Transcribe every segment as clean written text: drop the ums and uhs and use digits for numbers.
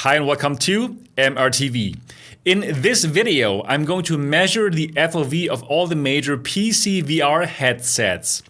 Hi and welcome to MRTV. In this video, I'm going to measure the FOV of all the major PC VR headsets.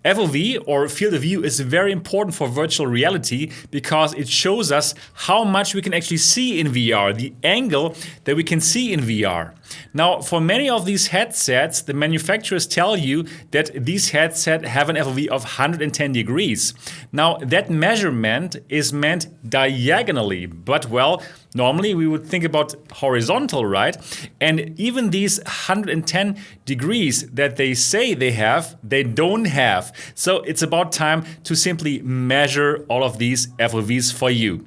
FOV, or field of view, is very important for virtual reality because it shows us how much we can actually see in VR, the angle that we can see in VR. Now, for many of these headsets, the manufacturers tell you that these headsets have an FOV of 110 degrees. Now, that measurement is meant diagonally, but well, normally we would think about horizontal, right? And even these 110 degrees that they say they have, they don't have. So it's about time to simply measure all of these FOVs for you.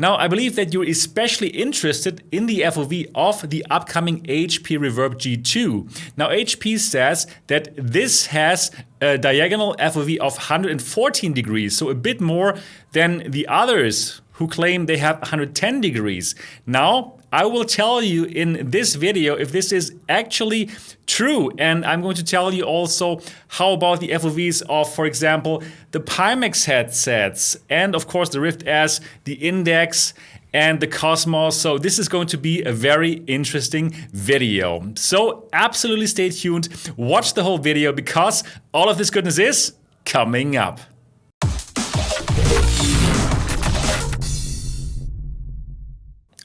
Now, I believe that you're especially interested in the FOV of the upcoming HP Reverb G2. Now, HP says that this has a diagonal FOV of 114 degrees, so a bit more than the others who claim they have 110 degrees. Now, I will tell you in this video if this is actually true, and I'm going to tell you also how about the FOVs of, for example, the Pimax headsets, and of course the Rift S, the Index, and the Cosmos. So this is going to be a very interesting video. So absolutely stay tuned, watch the whole video because all of this goodness is coming up.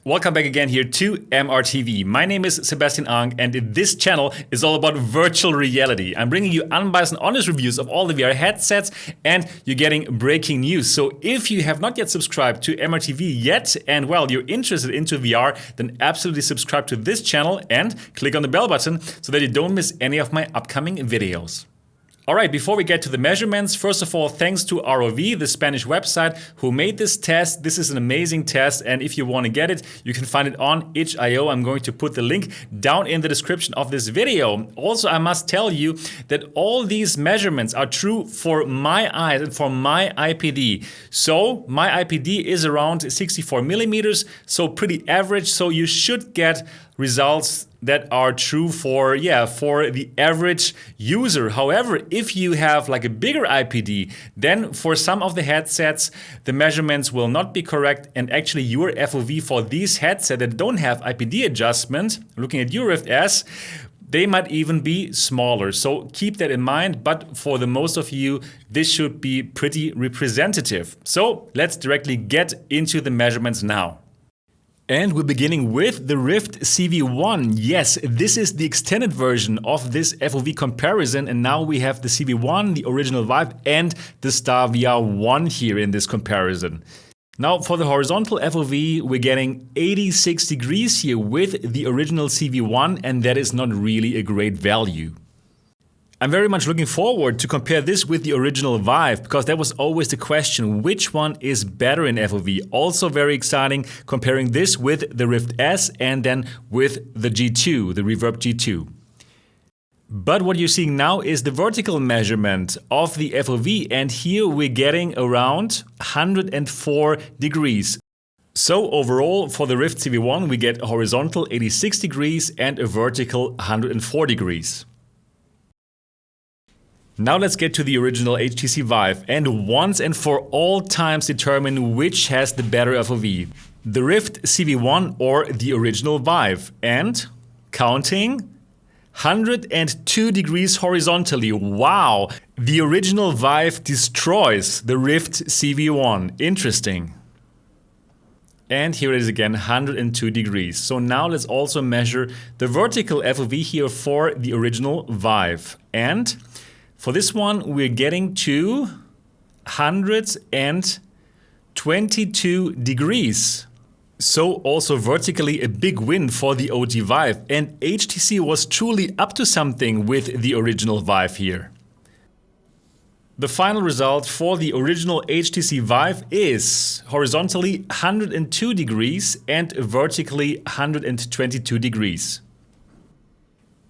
Welcome back again here to MRTV. My name is Sebastian Ang, and this channel is all about virtual reality. I'm bringing you unbiased and honest reviews of all the VR headsets, and you're getting breaking news. So if you have not yet subscribed to MRTV yet, and well, you're interested into VR, then absolutely subscribe to this channel and click on the bell button so that you don't miss any of my upcoming videos. Alright, before we get to the measurements, first of all, thanks to ROV, the Spanish website, who made this test. This is an amazing test, and if you want to get it, you can find it on itch.io. I'm going to put the link down in the description of this video. Also, I must tell you that all these measurements are true for my eyes and for my IPD. So, my IPD is around 64 millimeters, so pretty average, so you should get results that are true for the average user. However, if you have like a bigger IPD, then for some of the headsets, the measurements will not be correct, and actually your FOV for these headsets that don't have IPD adjustment, looking at your Rift S, they might even be smaller. So keep that in mind, but for the most of you, this should be pretty representative. So let's directly get into the measurements now. And we're beginning with the Rift CV1. Yes, this is the extended version of this FOV comparison, and now we have the CV1, the original Vive, and the StarVR 1 here in this comparison. Now for the horizontal FOV, we're getting 86 degrees here with the original CV1, and that is not really a great value. I'm very much looking forward to compare this with the original Vive, because that was always the question, which one is better in FOV? Also very exciting comparing this with the Rift S and then with the G2, the Reverb G2. But what you're seeing now is the vertical measurement of the FOV, and here we're getting around 104 degrees. So overall for the Rift CV1 we get a horizontal 86 degrees and a vertical 104 degrees. Now let's get to the original HTC Vive and once and for all times determine which has the better FOV. The Rift CV1 or the original Vive, and counting 102 degrees horizontally. Wow! The original Vive destroys the Rift CV1. Interesting. And here it is again, 102 degrees. So now let's also measure the vertical FOV here for the original Vive. And for this one, we're getting to 122 degrees. So also vertically a big win for the OG Vive. And HTC was truly up to something with the original Vive here. The final result for the original HTC Vive is horizontally 102 degrees and vertically 122 degrees.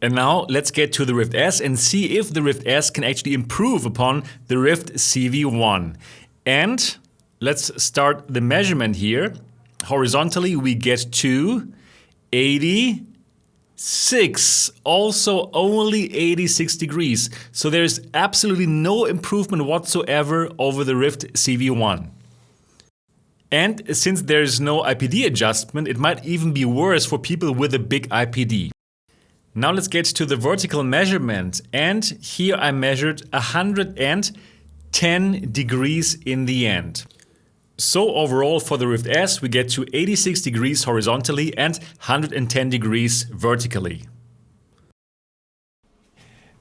And now let's get to the Rift S and see if the Rift S can actually improve upon the Rift CV1. And let's start the measurement here. Horizontally we get to 86, also only 86 degrees. So there's absolutely no improvement whatsoever over the Rift CV1. And since there's no IPD adjustment, it might even be worse for people with a big IPD. Now let's get to the vertical measurement. And here I measured 110 degrees in the end. So overall for the Rift S, we get to 86 degrees horizontally and 110 degrees vertically.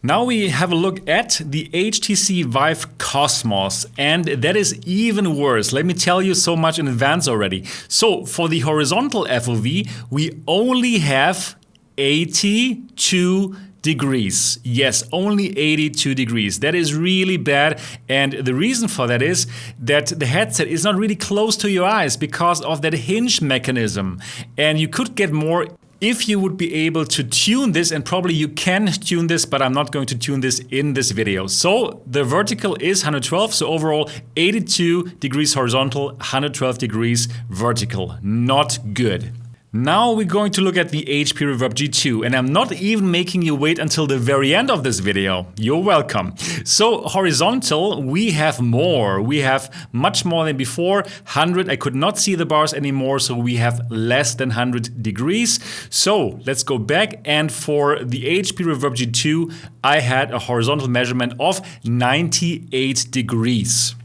Now we have a look at the HTC Vive Cosmos, and that is even worse. Let me tell you so much in advance already. So for the horizontal FOV, we only have 82 degrees. Yes, only 82 degrees. That is really bad. And the reason for that is that the headset is not really close to your eyes because of that hinge mechanism. And you could get more if you would be able to tune this, and probably you can tune this, but I'm not going to tune this in this video. So the vertical is 112, so overall 82 degrees horizontal, 112 degrees vertical. Not good. Now we're going to look at the HP Reverb G2, and I'm not even making you wait until the very end of this video. You're welcome. So horizontal, we have more. We have much more than before. 100, I could not see the bars anymore, so we have less than 100 degrees. So let's go back, and for the HP Reverb G2, I had a horizontal measurement of 98 degrees.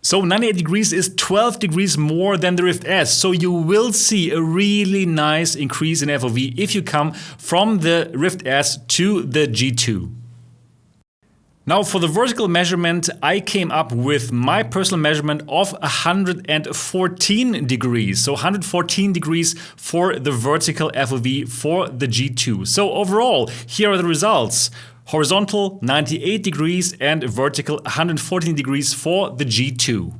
So 98 degrees is 12 degrees more than the Rift S. So you will see a really nice increase in FOV if you come from the Rift S to the G2. Now for the vertical measurement, I came up with my personal measurement of 114 degrees. So 114 degrees for the vertical FOV for the G2. So overall, here are the results. Horizontal 98 degrees and vertical 114 degrees for the G2.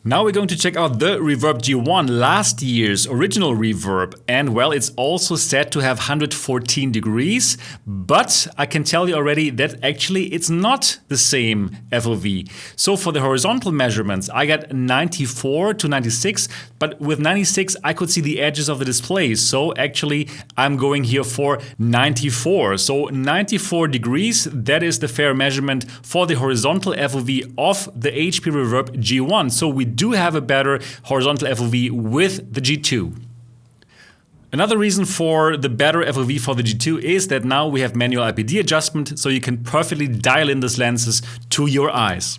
Now we're going to check out the Reverb G1, last year's original Reverb, and well, it's also said to have 114 degrees, but I can tell you already that actually it's not the same FOV. So for the horizontal measurements, I got 94 to 96, but with 96 I could see the edges of the display, so actually I'm going here for 94. So 94 degrees, that is the fair measurement for the horizontal FOV of the HP Reverb G1. So we do have a better horizontal FOV with the G2. Another reason for the better FOV for the G2 is that now we have manual IPD adjustment, so you can perfectly dial in these lenses to your eyes.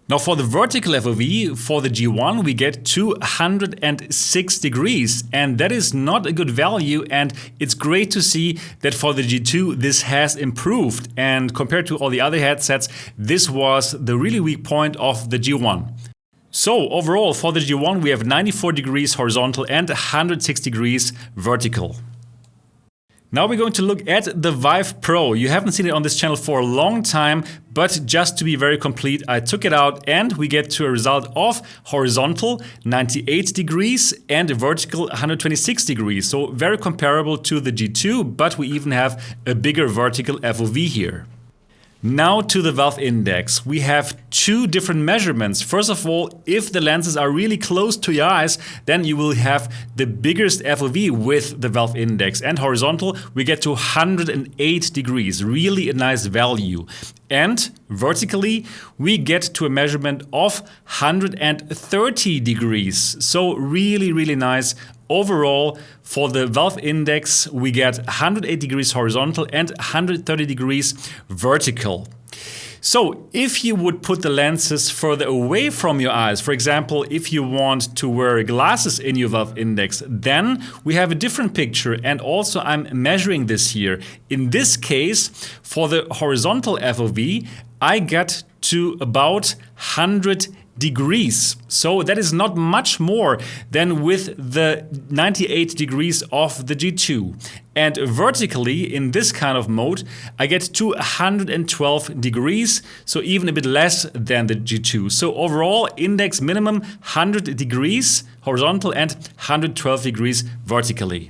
Now for the vertical FOV for the G1 we get to 106 degrees, and that is not a good value, and it's great to see that for the G2 this has improved, and compared to all the other headsets this was the really weak point of the G1. So overall for the G1 we have 94 degrees horizontal and 106 degrees vertical. Now we're going to look at the Vive Pro. You haven't seen it on this channel for a long time, but just to be very complete, I took it out and we get to a result of horizontal 98 degrees and vertical 126 degrees. So very comparable to the G2, but we even have a bigger vertical FOV here. Now to the Valve Index. We have two different measurements. First of all, if the lenses are really close to your eyes, then you will have the biggest FOV with the Valve Index. And horizontal, we get to 108 degrees, really a nice value. And vertically, we get to a measurement of 130 degrees. So really, really nice. Overall, for the Valve Index, we get 108 degrees horizontal and 130 degrees vertical. So if you would put the lenses further away from your eyes, for example, if you want to wear glasses in your Valve Index, then we have a different picture, and also I'm measuring this here. In this case, for the horizontal FOV, I get to about 100 degrees. So that is not much more than with the 98 degrees of the G2. And vertically, in this kind of mode, I get to 112 degrees, so even a bit less than the G2. So overall, index minimum 100 degrees horizontal and 112 degrees vertically.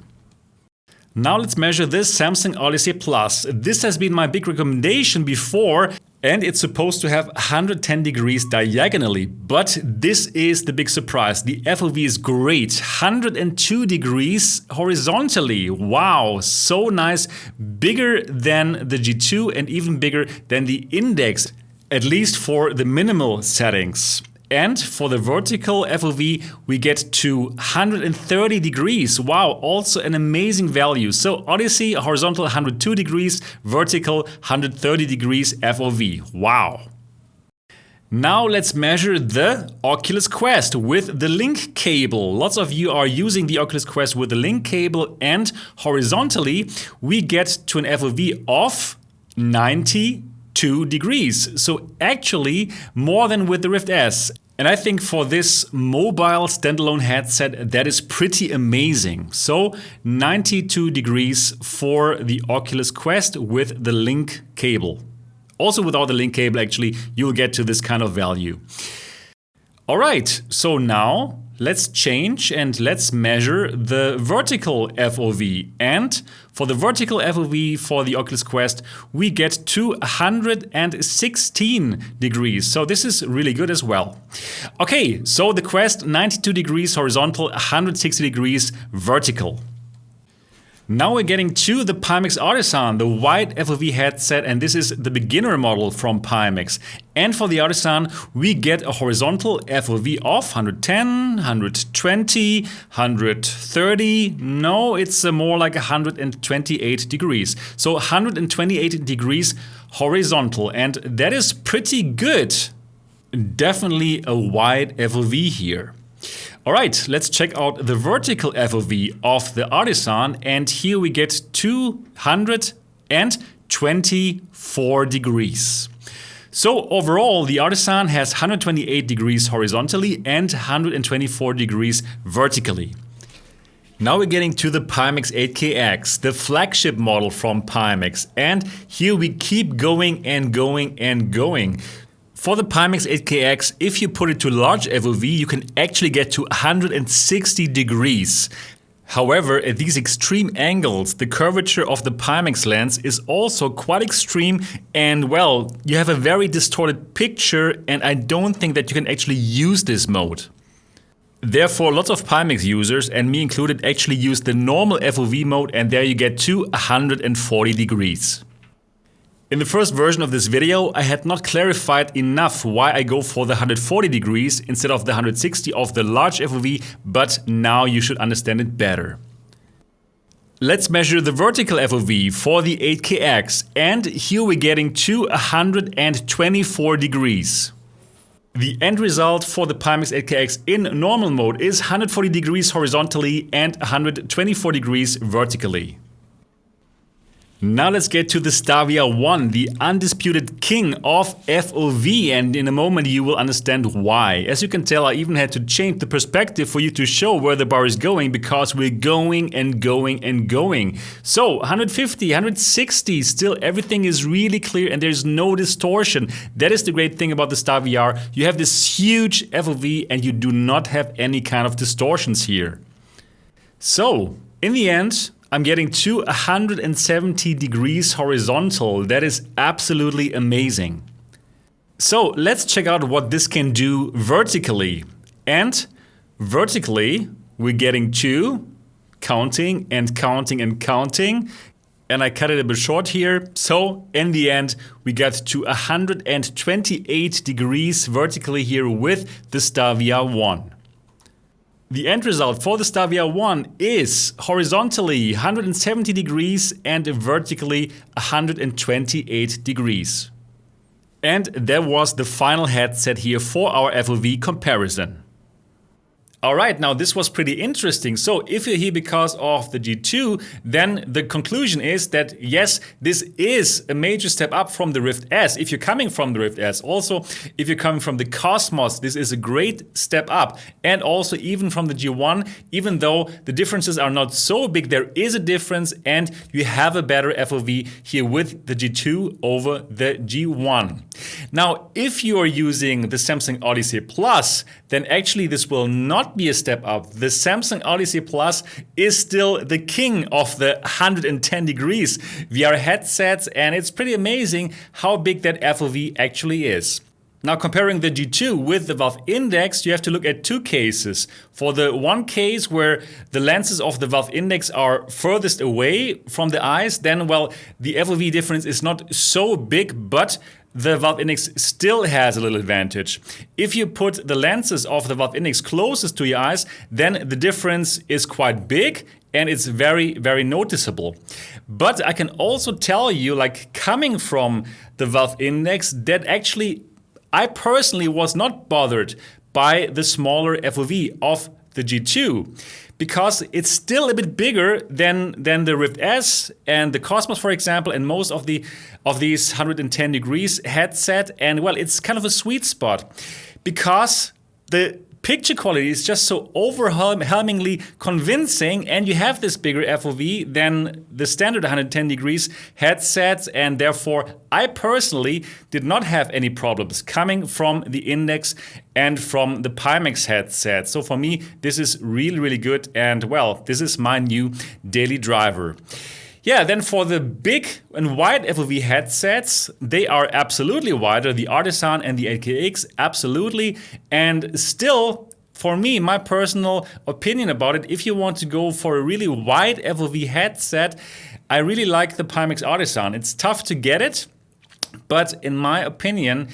Now let's measure this Samsung Odyssey Plus. This has been my big recommendation before, and it's supposed to have 110 degrees diagonally, but this is the big surprise. The FOV is great, 102 degrees horizontally. Wow, so nice, bigger than the G2 and even bigger than the Index, at least for the minimal settings. And for the vertical FOV, we get to 130 degrees. Wow, also an amazing value. So Odyssey, horizontal 102 degrees, vertical 130 degrees FOV. Wow. Now let's measure the Oculus Quest with the link cable. Lots of you are using the Oculus Quest with the link cable, and horizontally we get to an FOV of 92 degrees. So actually more than with the Rift S. And I think for this mobile standalone headset, that is pretty amazing. So 92 degrees for the Oculus Quest with the link cable. Also without the link cable, actually, you'll get to this kind of value. All right, so now let's change and let's measure the vertical FOV. And for the vertical FOV for the Oculus Quest, we get to 116 degrees. So this is really good as well. Okay, so the Quest 92 degrees horizontal, 160 degrees vertical. Now we're getting to the Pimax Artisan, the wide FOV headset, and this is the beginner model from Pimax. And for the Artisan, we get a horizontal FOV of 110, 120, 130. No, it's more like 128 degrees. So 128 degrees horizontal, and that is pretty good. Definitely a wide FOV here. All right, let's check out the vertical FOV of the Artisan, and here we get 224 degrees. So overall, the Artisan has 128 degrees horizontally and 124 degrees vertically. Now we're getting to the Pimax 8KX, the flagship model from Pimax, and here we keep going and going and going. For the Pimax 8KX, if you put it to large FOV, you can actually get to 160 degrees. However, at these extreme angles, the curvature of the Pimax lens is also quite extreme, and well, you have a very distorted picture, and I don't think that you can actually use this mode. Therefore, lots of Pimax users, and me included, actually use the normal FOV mode, and there you get to 140 degrees. In the first version of this video, I had not clarified enough why I go for the 140 degrees instead of the 160 of the large FOV, but now you should understand it better. Let's measure the vertical FOV for the 8KX, and here we're getting to 124 degrees. The end result for the Pimax 8KX in normal mode is 140 degrees horizontally and 124 degrees vertically. Now let's get to the StarVR 1, the undisputed king of FOV, and in a moment you will understand why. As you can tell, I even had to change the perspective for you to show where the bar is going, because we're going and going and going. So 150, 160, still everything is really clear and there's no distortion. That is the great thing about the StarVR. You have this huge FOV and you do not have any kind of distortions here. So in the end, I'm getting to 170 degrees horizontal. That is absolutely amazing. So let's check out what this can do vertically. And vertically, we're getting to counting and counting and counting. And I cut it a bit short here. So in the end, we got to 128 degrees vertically here with the StarVR 1. The end result for the StarVR 1 is horizontally 170 degrees and vertically 128 degrees. And that was the final headset here for our FOV comparison. Alright, now this was pretty interesting. So if you're here because of the G2, then the conclusion is that yes, this is a major step up from the Rift S. If you're coming from the Rift S, also if you're coming from the Cosmos, this is a great step up. And also even from the G1, even though the differences are not so big, there is a difference and you have a better FOV here with the G2 over the G1. Now, if you are using the Samsung Odyssey Plus, then actually this will not be a step up. The Samsung Odyssey Plus is still the king of the 110 degrees VR headsets, and it's pretty amazing how big that FOV actually is. Now, comparing the G2 with the Valve Index, you have to look at two cases. For the one case where the lenses of the Valve Index are furthest away from the eyes, then, well, the FOV difference is not so big, but the Valve Index still has a little advantage. If you put the lenses of the Valve Index closest to your eyes, then the difference is quite big and it's very, very noticeable. But I can also tell you, like coming from the Valve Index, that actually I personally was not bothered by the smaller FOV of the G2, because it's still a bit bigger than the Rift S and the Cosmos, for example, and most of these 110 degrees headset. And well, it's kind of a sweet spot because the picture quality is just so overwhelmingly convincing, and you have this bigger FOV than the standard 110 degrees headsets, and therefore I personally did not have any problems coming from the Index and from the Pimax headset. So for me, this is really, really good, and well, this is my new daily driver. Yeah, then for the big and wide FOV headsets, they are absolutely wider. The Artisan and the 8KX, absolutely. And still, for me, my personal opinion about it, if you want to go for a really wide FOV headset, I really like the Pimax Artisan. It's tough to get it, but in my opinion,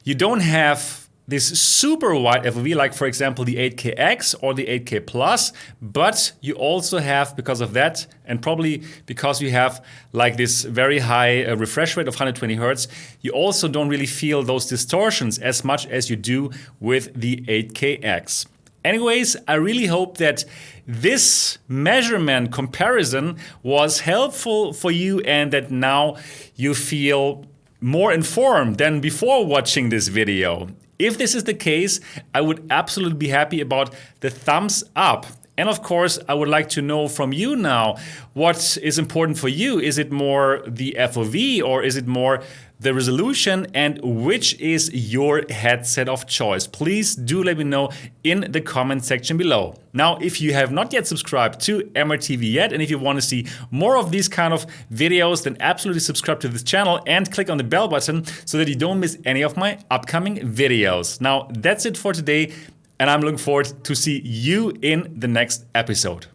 you don't have this super wide FOV, like for example the 8KX or the 8K Plus, but you also have, because of that, and probably because you have like this very high refresh rate of 120 Hertz, you also don't really feel those distortions as much as you do with the 8KX. Anyways, I really hope that this measurement comparison was helpful for you and that now you feel more informed than before watching this video. If this is the case, I would absolutely be happy about the thumbs up. And of course, I would like to know from you now, what is important for you? Is it more the FOV or is it more the resolution, and which is your headset of choice? Please do let me know in the comment section below. Now, if you have not yet subscribed to MRTV yet, and if you want to see more of these kind of videos, then absolutely subscribe to this channel and click on the bell button so that you don't miss any of my upcoming videos. Now, that's it for today, and I'm looking forward to see you in the next episode.